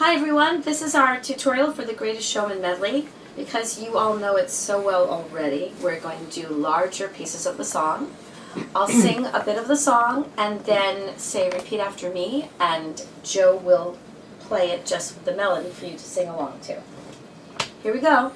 Hi everyone, this is our tutorial for the Greatest Showman medley. Because you all know it so well already, we're going to do larger pieces of the song. I'll sing a bit of the song and then say repeat after me, and Joe will play it just with the melody for you to sing along to. Here we go.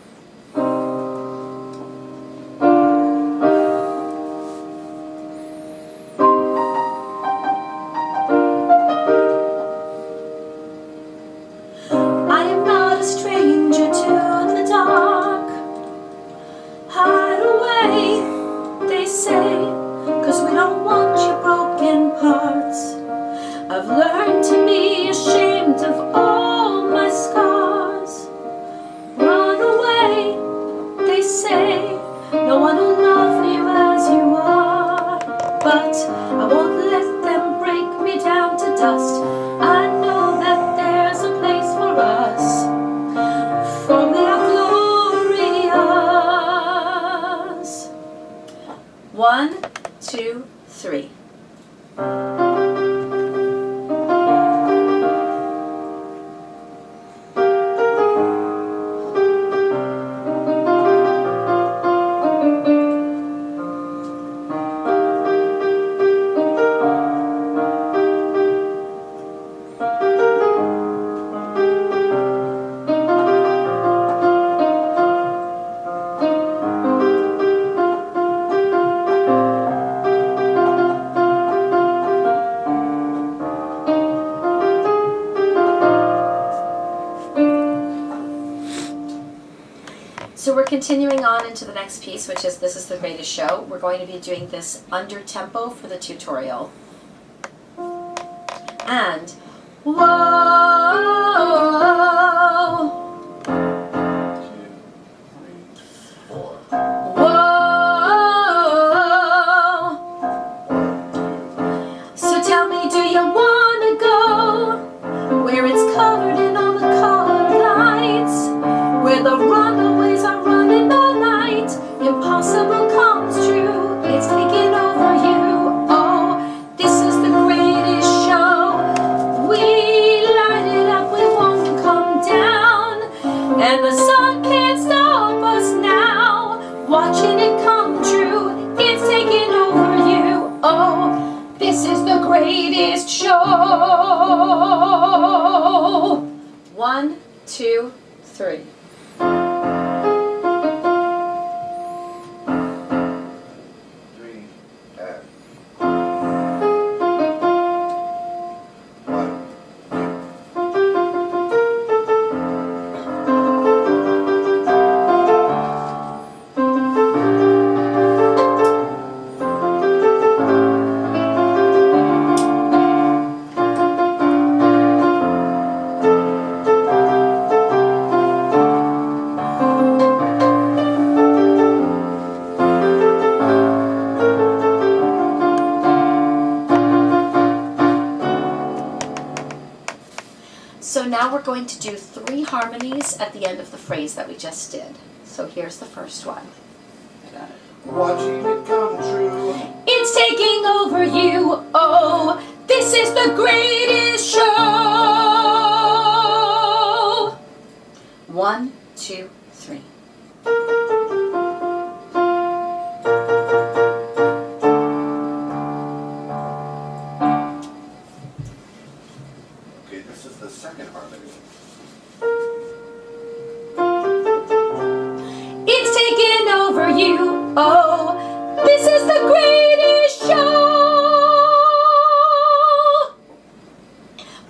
I've learned to be ashamed of all my scars. Run away, they say, no one will love you as you are. But I won't let them break me down to dust. I know that there's a place for us, for we are glorious. 1, 2, 3. So we're continuing on into the next piece, which is This is the Greatest Show. We're going to be doing this under tempo for the tutorial. And whoa, 2, 3, 4. whoa. So tell me, do you wanna go where it's covered in all the colored lights, where the runaways are running the night? Impossible comes true, it's taking over you. Oh, this is the greatest show. We light it up, we won't come down, and the sun can't stop us now. Watching it come true, it's taking over you. Oh, this is the greatest show. 1, 2, 3. So now we're going to do 3 harmonies at the end of the phrase that we just did. So here's the first one. Watching it come true. It's taking over you. Oh, this is the greatest show. 1, 2, 3. Okay, this is the second harmony. It's taking over you. Oh, this is the greatest show.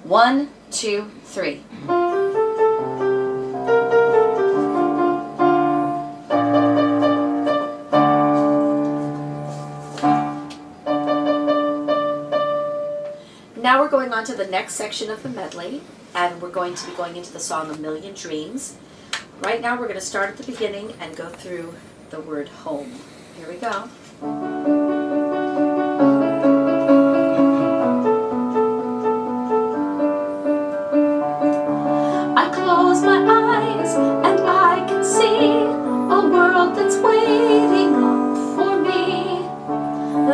1, 2, 3. Now we're going on to the next section of the medley, and we're going to be going into the song A Million Dreams. Right now we're going to start at the beginning and go through the word home. Here we go. I close my eyes and I can see a world that's waiting up for me,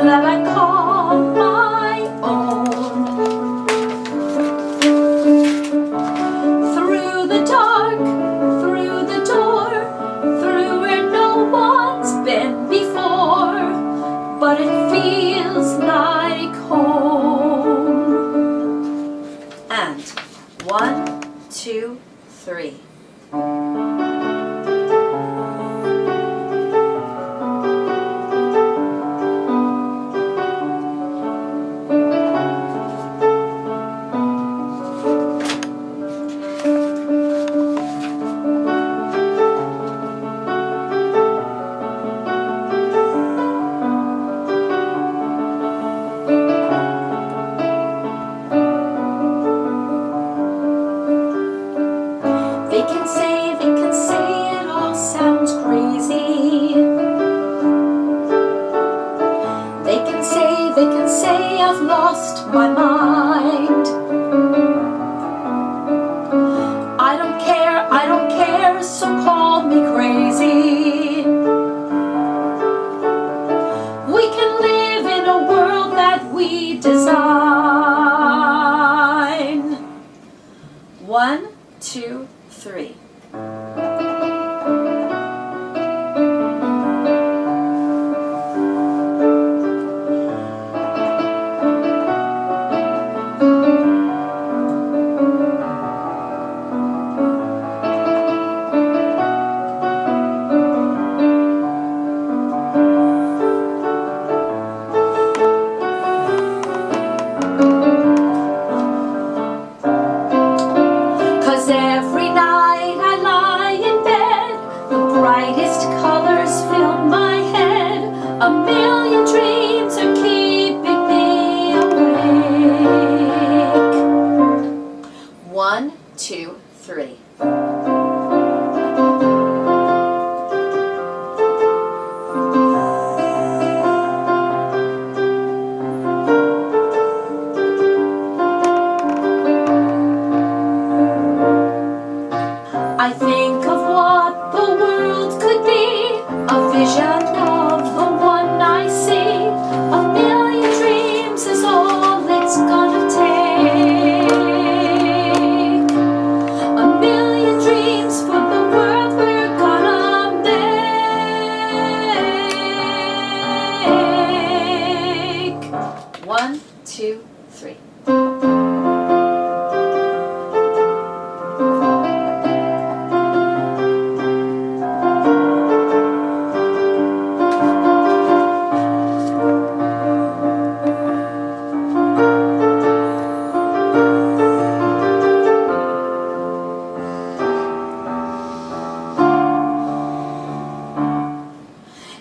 that I call my own. have lost my mind. I don't care, so call me crazy. We can live in a world that we design. 1, 2, 3. Every night I lie in bed, the brightest colors fill my head. A million dreams are keeping me awake. 1, 2, 3. I think of what the world could be, a vision of the one I see. A million dreams is all it's gonna take. A million dreams for the world we're gonna make. 1, 2, 3.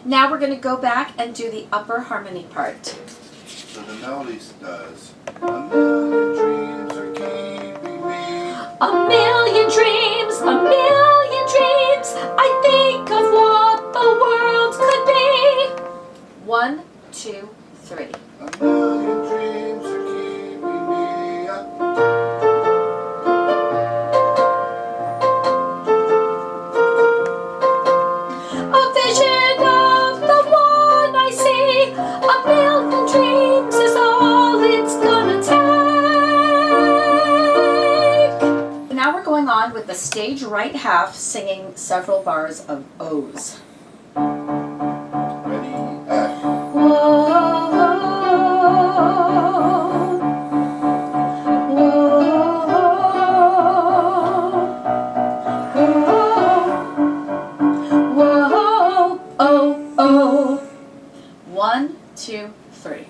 Now we're going to go back and do the upper harmony part. So the melody does. A million dreams are keeping me. A million dreams, a million dreams. I think of what the world could be. 1, 2, 3. A million dreams are keeping me up. A vision of the one I see. A million dreams is all it's gonna take. Now we're going on with the stage right half, singing several bars of O's. Ready, act. Whoa, whoa, oh, oh. 1, 2, 3.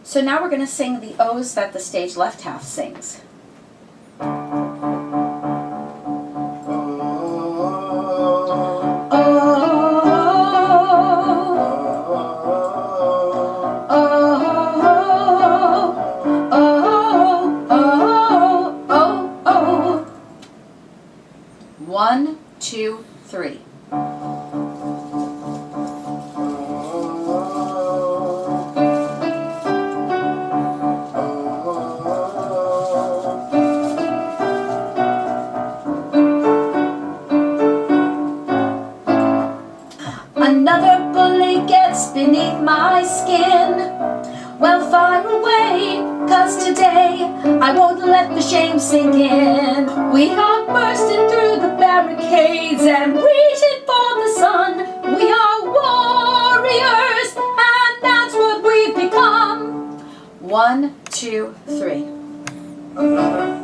So now we're going to sing the O's that the stage left half sings. One, two, three. Another bullet gets beneath my skin. Well, fire away, 'cause today I won't let the shame sink in. We are bursting through the barricades and reaching for the sun. We are warriors, and that's what we've become. 1, 2, 3. Another.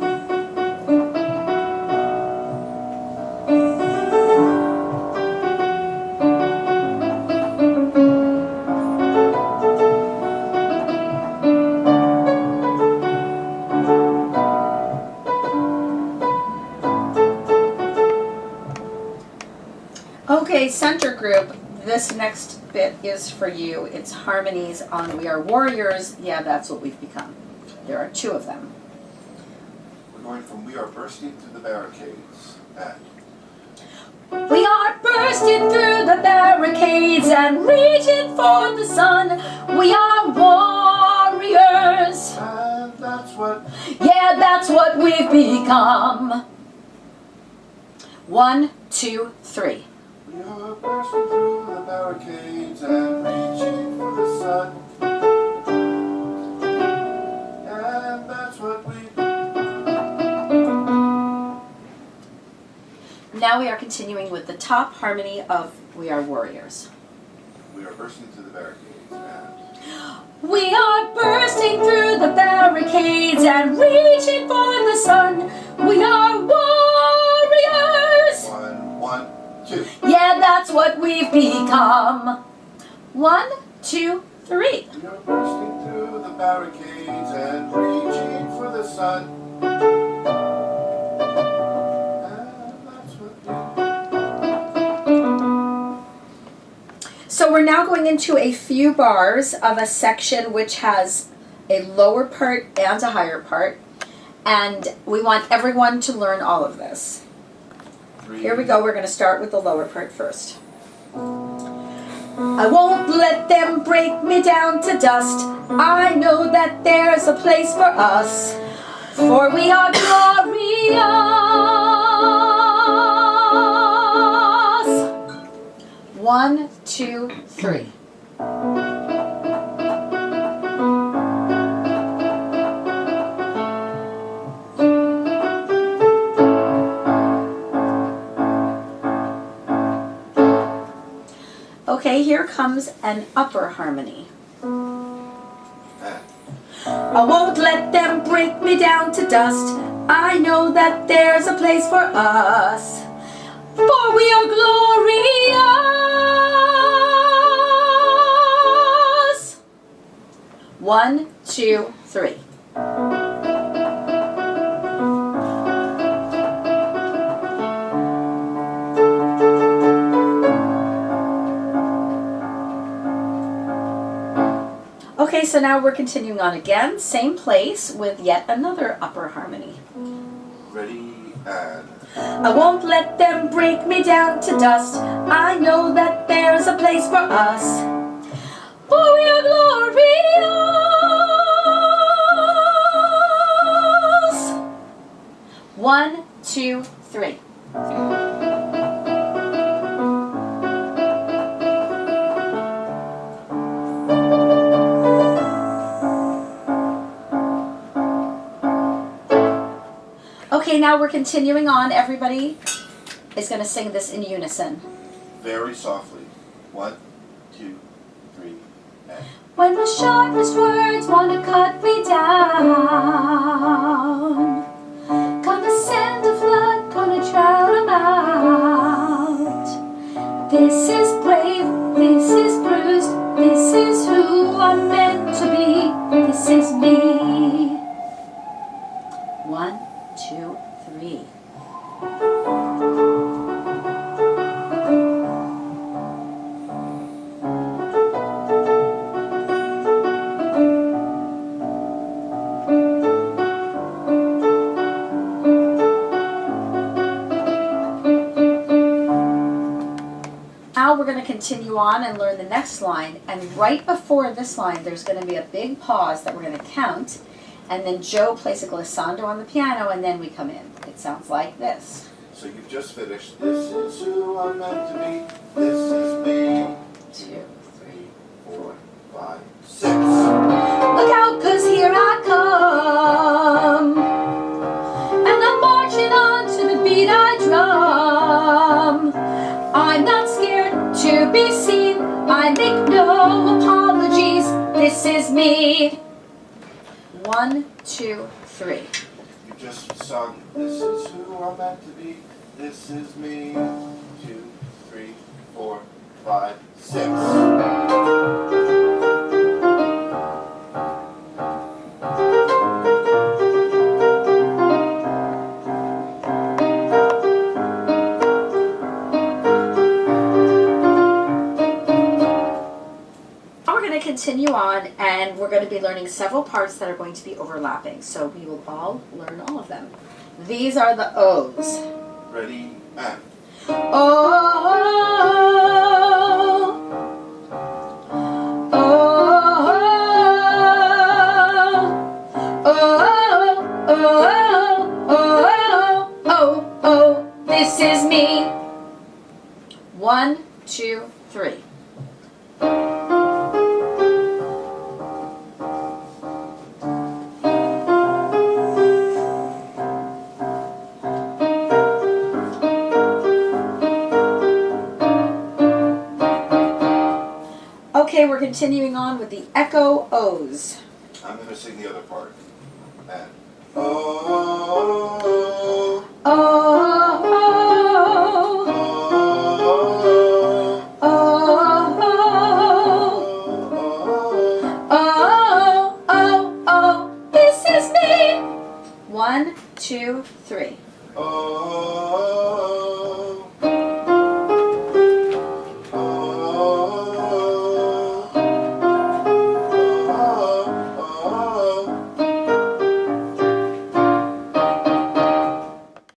Okay, center group, this next bit is for you. It's harmonies on We Are Warriors. Yeah, that's what we've become. There are 2 of them. We're going from We Are Bursting Through the Barricades and We are bursting through the barricades and reaching for the sun. We are warriors. and that's what Yeah, that's what we've become. 1, 2, 3. we are bursting through the barricades and reaching for the sun. And that's what we Now we are continuing with the top harmony of We Are Warriors. We are bursting through the barricades and We are bursting through the barricades and reaching for the sun. We are warriors. 1, 1, 2. Yeah, that's what we've become. 1, 2, 3. We are bursting through the barricades and reaching for the sun. And that's what So we're now going into a few bars of a section which has a lower part and a higher part. And we want everyone to learn all of this. Here we go. We're going to start with the lower part first. I won't let them break me down to dust. I know that there's a place for us, for we are glorious. 1, 2, 3. Okay, here comes an upper harmony. I won't let them break me down to dust. I know that there's a place for us, for we are glorious. 1, 2, 3. Okay, so now we're continuing on again, same place with yet another upper harmony. ready and I won't let them break me down to dust. I know that there's a place for us, for we are glorious. 1, 2, 3. Okay, now we're continuing on. Everybody is going to sing this in unison. very softly. 1, 2, 3, and When the sharpest words want to cut me down, gonna send a flood, gonna drown 'em out. This is brave, this is bruised, this is who I'm meant to be, this is me. 1, 2, 3. Now we're going to continue on and learn the next line, and right before this line there's going to be a big pause that we're going to count, and then Joe plays a glissando on the piano and then we come in. It sounds like this. so you've just finished. This is who I'm meant to be. This is me. 2, 3, 4, 5, 6. Look out, 'cause here I come, and I'm marching on to the beat I drum. I'm not scared to be seen, I make no apologies, this is me. 1, 2, 3. You just sung. This is who I'm meant to be. This is me. 2, 3, 4, 5, 6. We're going to continue continue on, and we're going to be learning several parts that are going to be overlapping. So we will all learn all of them. These are the O's. Ready, and. This is me. 1, 2, 3. Okay, we're continuing on with the echo O's. I'm going to sing the other part. And. Oh. Oh, oh, oh, oh, oh, this is me. 1, 2, 3. Oh.